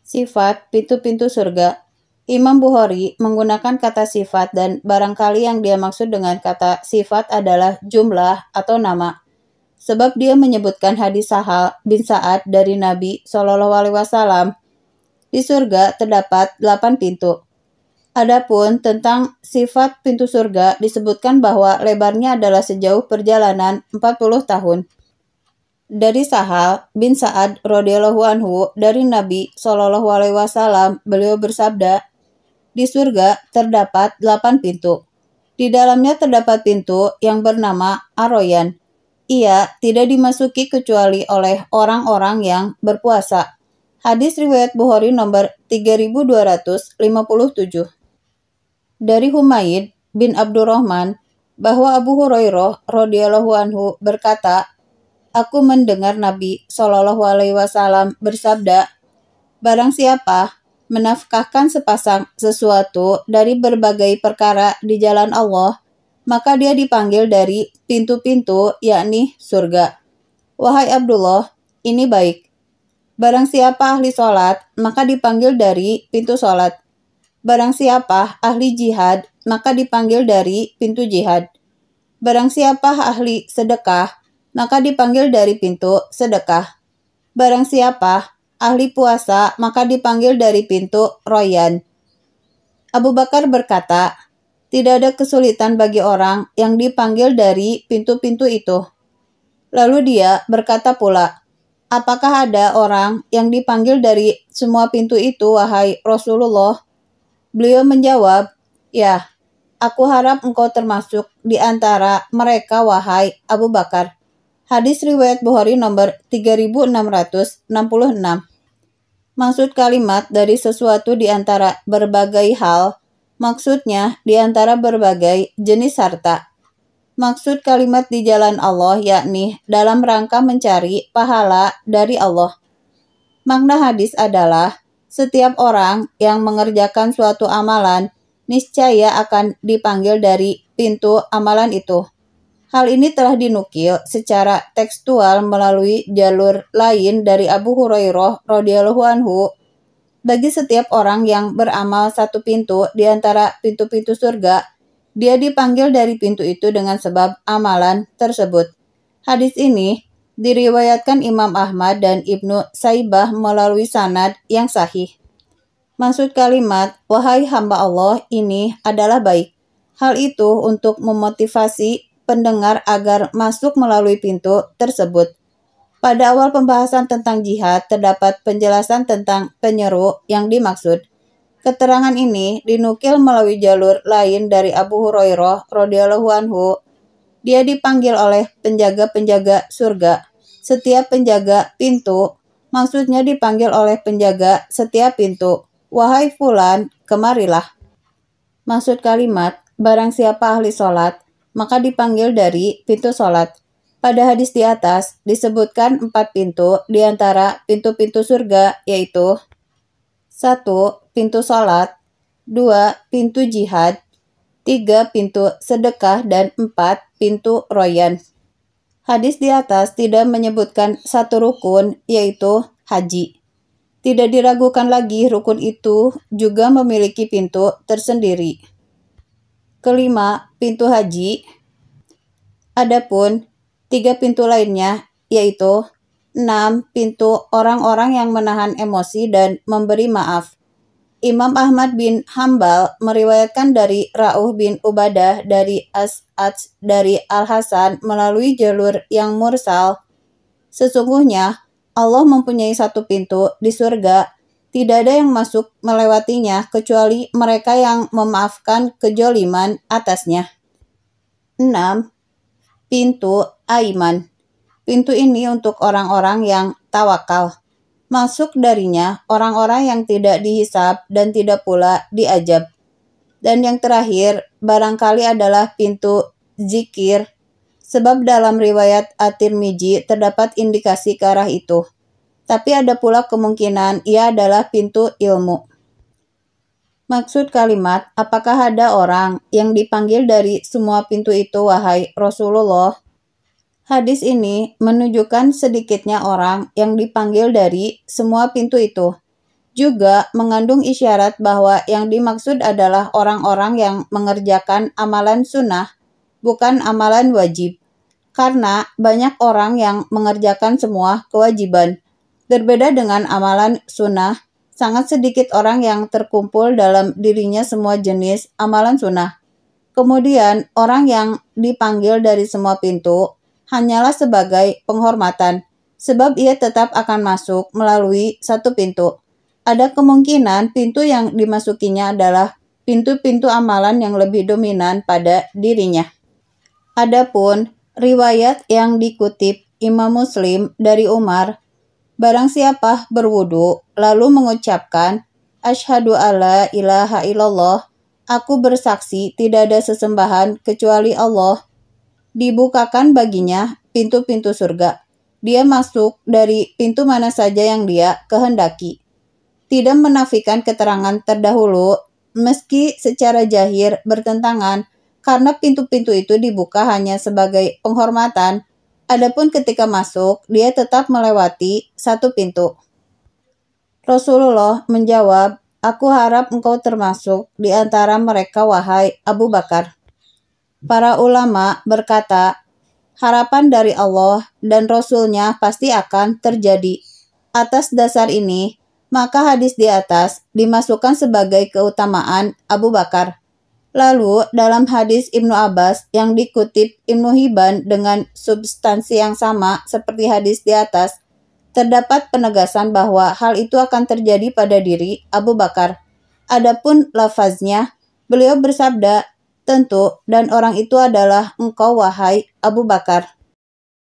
Sifat pintu-pintu surga. Imam Bukhari menggunakan kata sifat dan barangkali yang dia maksud dengan kata sifat adalah jumlah atau nama. Sebab dia menyebutkan hadis Sahal bin Sa'ad dari Nabi SAW. Di surga terdapat 8 pintu. Adapun tentang sifat pintu surga disebutkan bahwa lebarnya adalah sejauh perjalanan 40 tahun. Dari Sahal bin Sa'ad radhiyallahu anhu dari Nabi SAW, beliau bersabda, di surga terdapat 8 pintu. Di dalamnya terdapat pintu yang bernama Ar-Rayyan. Ia tidak dimasuki kecuali oleh orang-orang yang berpuasa. Hadis riwayat Bukhari nomor 3257. Dari Humaid bin Abdurrahman bahwa Abu Hurairah radhiyallahu anhu berkata, aku mendengar Nabi SAW bersabda, barang siapa menafkahkan sepasang sesuatu dari berbagai perkara di jalan Allah, maka dia dipanggil dari pintu-pintu, yakni surga. Wahai Abdullah, ini baik. Barang siapa ahli sholat, maka dipanggil dari pintu sholat. Barang siapa ahli jihad, maka dipanggil dari pintu jihad. Barang siapa ahli sedekah, maka dipanggil dari pintu sedekah. Barang siapa ahli puasa, maka dipanggil dari pintu Rayyan. Abu Bakar berkata, tidak ada kesulitan bagi orang yang dipanggil dari pintu-pintu itu. Lalu dia berkata pula, apakah ada orang yang dipanggil dari semua pintu itu, wahai Rasulullah? Beliau menjawab, ya, aku harap engkau termasuk di antara mereka, wahai Abu Bakar. Hadis riwayat Bukhari nomor 3666. Maksud kalimat dari sesuatu di antara berbagai hal, maksudnya di antara berbagai jenis harta. Maksud kalimat di jalan Allah yakni dalam rangka mencari pahala dari Allah. Makna hadis adalah setiap orang yang mengerjakan suatu amalan niscaya akan dipanggil dari pintu amalan itu. Hal ini telah dinukil secara tekstual melalui jalur lain dari Abu Hurairah radhiyallahu anhu. Bagi setiap orang yang beramal satu pintu di antara pintu-pintu surga, dia dipanggil dari pintu itu dengan sebab amalan tersebut. Hadis ini diriwayatkan Imam Ahmad dan Ibnu Saibah melalui sanad yang sahih. Maksud kalimat, wahai hamba Allah ini adalah baik. Hal itu untuk memotivasi pendengar agar masuk melalui pintu tersebut. Pada awal pembahasan tentang jihad, terdapat penjelasan tentang penyeru yang dimaksud. Keterangan ini dinukil melalui jalur lain dari Abu Hurairah radhiyallahu anhu. Dia dipanggil oleh penjaga-penjaga surga. Setiap penjaga pintu, maksudnya dipanggil oleh penjaga setiap pintu. Wahai fulan, kemarilah. Maksud kalimat, barang siapa ahli sholat, maka dipanggil dari pintu sholat. Pada hadis di atas disebutkan 4 pintu di antara pintu-pintu surga, yaitu 1. Pintu sholat, 2. Pintu jihad, 3. Pintu sedekah, dan 4. Pintu Rayyan. Hadis di atas tidak menyebutkan satu rukun, yaitu haji. Tidak diragukan lagi rukun itu juga memiliki pintu tersendiri. Kelima, pintu haji. Adapun 3 pintu lainnya, yaitu 6. Pintu orang-orang yang menahan emosi dan memberi maaf. Imam Ahmad bin Hambal meriwayatkan dari Ra'uh bin Ubadah dari As'ad dari Al-Hasan melalui jalur yang mursal. Sesungguhnya Allah mempunyai satu pintu di surga. Tidak ada yang masuk melewatinya kecuali mereka yang memaafkan kejoliman atasnya. 6. Pintu Aiman. Pintu ini untuk orang-orang yang tawakal. Masuk darinya orang-orang yang tidak dihisab dan tidak pula diajab. Dan yang terakhir, barangkali adalah pintu zikir. Sebab dalam riwayat At-Tirmidzi terdapat indikasi ke arah itu. Tapi ada pula kemungkinan ia adalah pintu ilmu. Maksud kalimat, apakah ada orang yang dipanggil dari semua pintu itu, wahai Rasulullah? Hadis ini menunjukkan sedikitnya orang yang dipanggil dari semua pintu itu. juga mengandung isyarat bahwa yang dimaksud adalah orang-orang yang mengerjakan amalan sunnah, bukan amalan wajib. Karena banyak orang yang mengerjakan semua kewajiban. Berbeda dengan amalan sunnah, sangat sedikit orang yang terkumpul dalam dirinya semua jenis amalan sunnah. Kemudian, orang yang dipanggil dari semua pintu hanyalah sebagai penghormatan, sebab ia tetap akan masuk melalui satu pintu. Ada kemungkinan pintu yang dimasukinya adalah pintu-pintu amalan yang lebih dominan pada dirinya. Adapun riwayat yang dikutip Imam Muslim dari Umar, barang siapa berwudu lalu mengucapkan Asyhadu alla ilaha illallah, aku bersaksi tidak ada sesembahan kecuali Allah, dibukakan baginya pintu-pintu surga. Dia masuk dari pintu mana saja yang dia kehendaki. Tidak menafikan keterangan terdahulu, meski secara zahir bertentangan, karena pintu-pintu itu dibuka hanya sebagai penghormatan. Adapun ketika masuk, dia tetap melewati satu pintu. Rasulullah menjawab, "Aku harap engkau termasuk di antara mereka, wahai Abu Bakar." Para ulama berkata, harapan dari Allah dan Rasul-Nya pasti akan terjadi. Atas dasar ini, maka hadis di atas dimasukkan sebagai keutamaan Abu Bakar. Lalu, dalam hadis Ibnu Abbas yang dikutip Ibnu Hibban dengan substansi yang sama seperti hadis di atas, terdapat penegasan bahwa hal itu akan terjadi pada diri Abu Bakar. Adapun lafaznya, beliau bersabda, "Tentu, dan orang itu adalah engkau, wahai Abu Bakar."